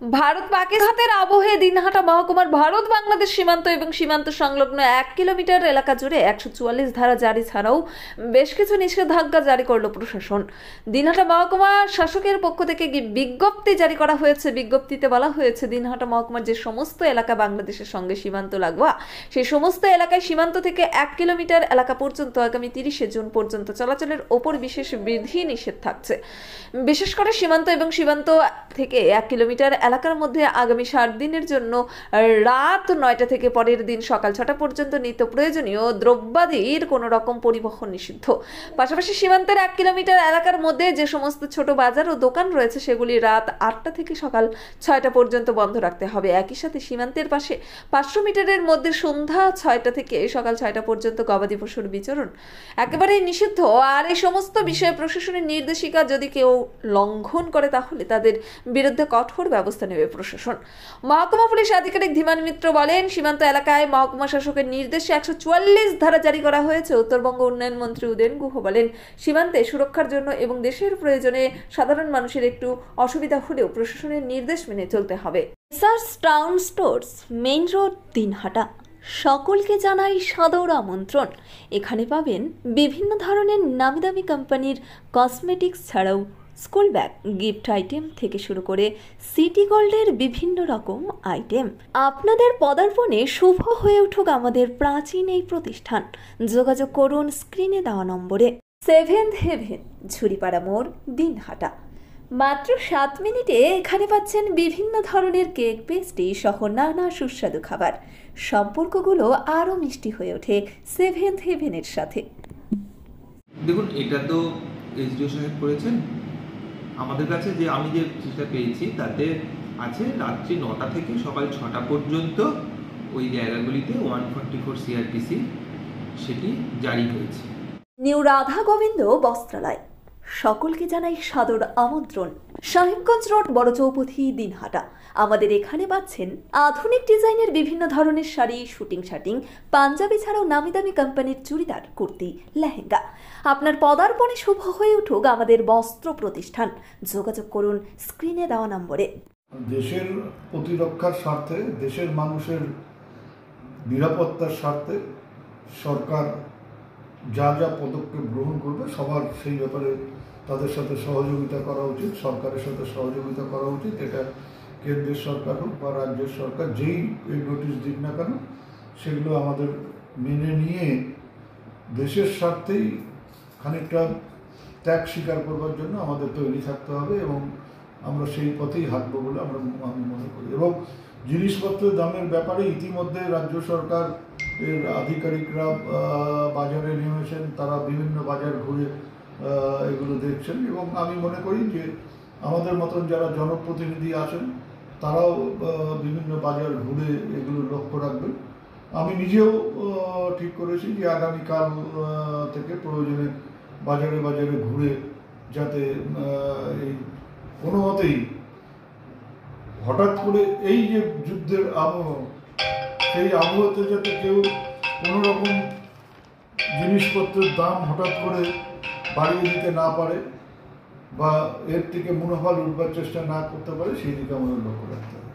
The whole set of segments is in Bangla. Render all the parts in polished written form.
ভারত পাকিস্তানের আবহে দিনহাটা মহকুমার ভারত বাংলাদেশ সীমান্ত এবং সীমান্ত সংলগ্ন 1 কিলোমিটার এলাকা জুড়ে 144 ধারা জারি ছাড়াও বেশ কিছু নিষেধাজ্ঞা জারি করল প্রশাসন। দিনহাটা মহকুমা শাসকের পক্ষ থেকে বিজ্ঞপ্তি জারি করা হয়েছে। বিজ্ঞপ্তিতে বলা হয়েছে, দিনহাটা মহকুমার যে সমস্ত এলাকা বাংলাদেশের সঙ্গে সীমান্ত লাগোয়া সেই সমস্ত এলাকায় সীমান্ত থেকে 1 কিলোমিটার এলাকা পর্যন্ত আগামী 30শে জুন পর্যন্ত চলাচলের ওপর বিশেষ বিধি নিষেধ থাকছে। বিশেষ করে সীমান্ত এবং সীমান্ত থেকে 1 কিলোমিটার এলাকার মধ্যে আগামী 7 দিনের জন্য রাত 9টা থেকে পরের দিন সকাল 6টা পর্যন্ত নিত্য প্রয়োজনীয় দ্রব্যাদির কোনো রকম পরিবহন নিষিদ্ধ। পাশাপাশি সীমান্তের 1 কিলোমিটার এলাকার মধ্যে যে সমস্ত ছোট বাজার ও দোকান রয়েছে সেগুলি রাত 8টা থেকে সকাল 6টা পর্যন্ত বন্ধ রাখতে হবে। একই সাথে সীমান্তের পাশে 500 মিটারের মধ্যে সন্ধ্যা 6টা থেকে সকাল 6টা পর্যন্ত গবাদি পশুর বিচরণ একেবারেই নিষিদ্ধ। আর এই সমস্ত বিষয়ে প্রশাসনের নির্দেশিকা যদি কেউ লঙ্ঘন করে তাহলে তাদের বিরুদ্ধে কঠোর ব্যবস্থা নেবে প্রশাসন। মহকুমা পুলিশ আধিকারিক ধীমান মিত্র বলেন, সীমান্ত এলাকায় মহকুমা শাসকের নির্দেশে 144 ধারা জারি করা হয়েছে। উত্তরবঙ্গ উন্নয়ন মন্ত্রী উদয়ন গুহ বলেন, সীমান্তে সুরক্ষার জন্য এবং দেশের প্রয়োজনে সাধারণ মানুষের একটু অসুবিধা হলেও প্রশাসনের নির্দেশ মেনে চলতে হবে। Search town stores, main road, Dinhata. সকলকে জানাই সাদর আমন্ত্রণ। এখানে পাবেন বিভিন্ন ধরনের নামিদামি কোম্পানির কসমেটিক্স ছাড়াও স্কুল ব্যাগ, গিফট আইটেম থেকে শুরু করে সিটি গোল্ডের বিভিন্ন রকম আইটেম। আপনাদের পদার্পণে শুভ হয়ে উঠুক আমাদের প্রাচীন এই প্রতিষ্ঠান। যোগাযোগ করুন স্ক্রিনে দেওয়া নম্বরে। সেভেন্থ হেভেন, ঝুড়িপাড়া মোড়, দিনহাটা। মাত্র 7 মিনিটে এখানে পাচ্ছেন বিভিন্ন ধরনের কেক, পেস্ট্রি সহ নানা সুস্বাদু খাবার। সম্পর্কগুলো আরও মিষ্টি হয়ে ওঠে সেভেন্থ হেভেনের সাথে। দেখুন, এটা তো এসডিও সাহেব করেছেন। আমাদের কাছে যে আমি যে চিঠিটা পেয়েছি তাতে আছে রাত্রি 9টা থেকে সকাল 6টা পর্যন্ত ওই জায়গাগুলিতে 144 সিআরপিসি সেটি জারি হয়েছে। নিউ রাধা গোবিন্দ বস্ত্রালয়, সকলকে জানাই সাদর আমন্ত্রণ। সাহেবগঞ্জ রোড, বড় চৌপথি, দিনহাটা। আমাদের এখানে পাচ্ছেন আধুনিক ডিজাইনের বিভিন্ন ধরনের শাড়ি, শুটিং শার্টিং, পাঞ্জাবি ছাড়াও নামি দামি কোম্পানির চুড়িদার, কুর্তি, লেহেঙ্গা। আপনার পদার্পণে শুভ হয়ে উঠুক আমাদের বস্ত্র প্রতিষ্ঠান। যোগাযোগ করুন স্ক্রিনে দেওয়া নম্বরে। দেশের প্রতিরক্ষার স্বার্থে, দেশের মানুষের নিরাপত্তার স্বার্থে সরকার যা যা পদক্ষেপ গ্রহণ করবে সবার সেই ব্যাপারে তাদের সাথে সহযোগিতা করা উচিত, সরকারের সাথে সহযোগিতা করা উচিত। এটা কেন্দ্রের সরকার হোক বা রাজ্যের সরকার, যেই এই নোটিশ দিক না কেন সেগুলো আমাদের মেনে নিয়ে দেশের স্বার্থেই খানিকটা ত্যাগ স্বীকার করবার জন্য আমাদের তৈরি থাকতে হবে এবং আমরা সেই পথেই হাঁটবো বলে আমি মনে করি। এবং জিনিসপত্রের দামের ব্যাপারে ইতিমধ্যে রাজ্য সরকার এর আধিকারিকরা বাজারে নেমেছেন, তারা বিভিন্ন বাজার ঘুরে এগুলো দেখছেন এবং আমি মনে করি যে আমাদের মতন যারা জনপ্রতিনিধি আছেন তারাও বিভিন্ন বাজার ঘুরে এগুলো লক্ষ্য রাখবেন। আমি নিজেও ঠিক করেছি যে আগামীকাল থেকে প্রয়োজনে বাজারে বাজারে ঘুরে যাতে এই কোনো মতেই হঠাৎ করে এই যে যুদ্ধের আবহ, সেই আবহাওয়াতে যাতে কেউ কোনো রকম জিনিসপত্রের দাম হঠাৎ করে বাড়িয়ে দিতে না পারে বা এর থেকে মুনাফা লুটবার চেষ্টা না করতে পারে, সেই দিকে আমাদের লক্ষ্য রাখতে হবে।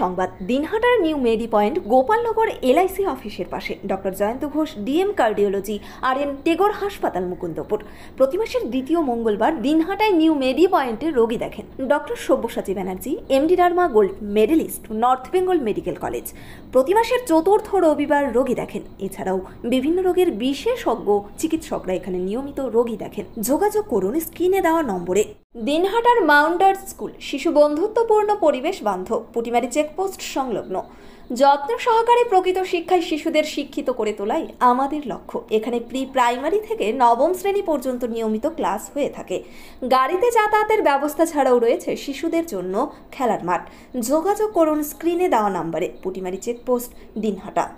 সংবাদ, দিনহাটার নিউ মেডি পয়েন্ট, গোপালনগর এলআইসি অফিসের পাশে doctor Jayanta Ghosh, DM cardiology, RN Tagore হাসপাতাল, মুকুন্দপুর। প্রতি মাসের দ্বিতীয় মঙ্গলবার দিনহাটায় নিউ মেডি পয়েন্টে রোগী দেখেন doctor Sabyasachi Banerjee, MD derma gold medalist, north Bengal medical college. প্রতি মাসের চতুর্থ রবিবার রোগী দেখেন। এছাড়াও বিভিন্ন রোগের বিশেষজ্ঞ চিকিৎসকরা এখানে নিয়মিত রোগী দেখেন। যোগাযোগ করুন স্ক্রিনে দেওয়া নম্বরে। দিনহাটার মাউন্ট আর্ট স্কুল, শিশু বন্ধুত্বপূর্ণ, পরিবেশ বান্ধব, পুটিমারি চেকপোস্ট সংলগ্ন। যত্ন সহকারে প্রকৃত শিক্ষায় শিশুদের শিক্ষিত করে তোলাই আমাদের লক্ষ্য। এখানে প্রি প্রাইমারি থেকে নবম শ্রেণী পর্যন্ত নিয়মিত ক্লাস হয়ে থাকে। গাড়িতে যাতায়াতের ব্যবস্থা ছাড়াও রয়েছে শিশুদের জন্য খেলার মাঠ। যোগাযোগ করুন স্ক্রিনে দেওয়া নম্বরে। পুটিমারি চেকপোস্ট, দিনহাটা।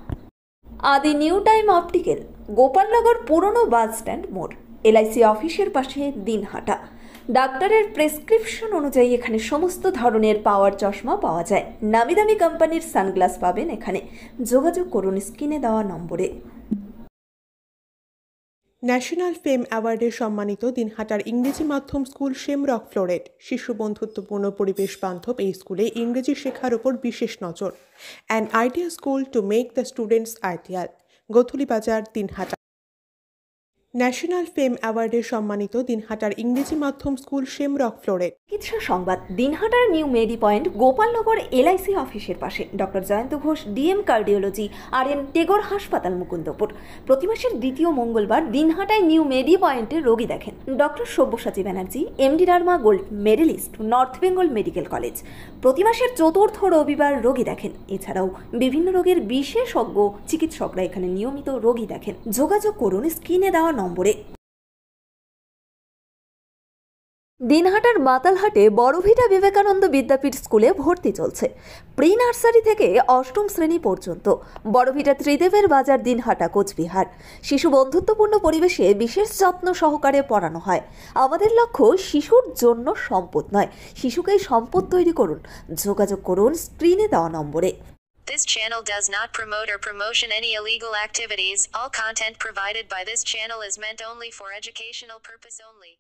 আদি নিউ টাইম অপটিক্যাল, গোপালনগর পুরনো বাস স্ট্যান্ড মোড়, এলআইসি অফিসের পাশে, দিনহাটা। ডাক্তারের প্রেসক্রিপশন অনুযায়ী এখানে সমস্ত ধরনের পাওয়ার চশমা পাওয়া যায়। নামি দামি কোম্পানির সানগ্লাস পাবেন এখানে। যোগাযোগ করুন স্ক্রিনে দেওয়া নম্বরে। ন্যাশনাল ফেম অ্যাওয়ার্ডে সম্মানিত দিনহাটার ইংরেজি মাধ্যম স্কুল শেমরক ফ্লোরেট। শিশু বন্ধুত্বপূর্ণ পরিবেশ বান্ধব এই স্কুলে ইংরেজি শেখার উপর বিশেষ নজর। An idea school to make the students ideal. Godhuli বাজার, দিনহাটা। ন্যাশনাল ফেম অ্যাওয়ার্ডে সম্মানিত দিনহাটার ইংরেজি মাধ্যম স্কুল শেমরক ফ্লোরেট। চিকিৎসা সংবাদ, দিনহাটার নিউ মেডি পয়েন্ট, গোপালনগর এলআইসি অফিসের পাশে। Doctor Jayanta Ghosh, DM cardiology, RN Tagore হাসপাতাল, মুকুন্দপুর। প্রতি মাসের দ্বিতীয় মঙ্গলবার দিনহাটায় নিউ মেডি পয়েন্টে রোগী দেখেন doctor Sabyasachi Banerjee, MD derma gold medalist, north Bengal medical college. প্রতি মাসের চতুর্থ রবিবার রোগী দেখেন। এছাড়াও বিভিন্ন রোগের বিশেষজ্ঞ চিকিৎসকরা এখানে নিয়মিত রোগী দেখেন। যোগাযোগ করুন স্ক্রিনে দেওয়া নম্বরে। দিনহাটার মাতালহাটে বড়ভিটা বিবেকানন্দ বিদ্যাপীঠ স্কুলে ভর্তি চলছে। প্রি নার্সারি থেকে অষ্টম শ্রেণী পর্যন্ত। বড়ভিটা ত্রিদেবের বাজার, দিনহাটা, কোচবিহার। শিশু বন্ধুত্বপূর্ণ পরিবেশে বিশেষ যত্ন সহকারে পড়ানো হয়। আমাদের লক্ষ্য শিশুর জন্য সম্পদ নয়, শিশুকেই সম্পদ তৈরি করুন। যোগাযোগ করুন স্ক্রিনে দেওয়া নম্বরে। This channel does not promote or promotion any illegal activities. All content provided by this channel is meant only for educational purpose only.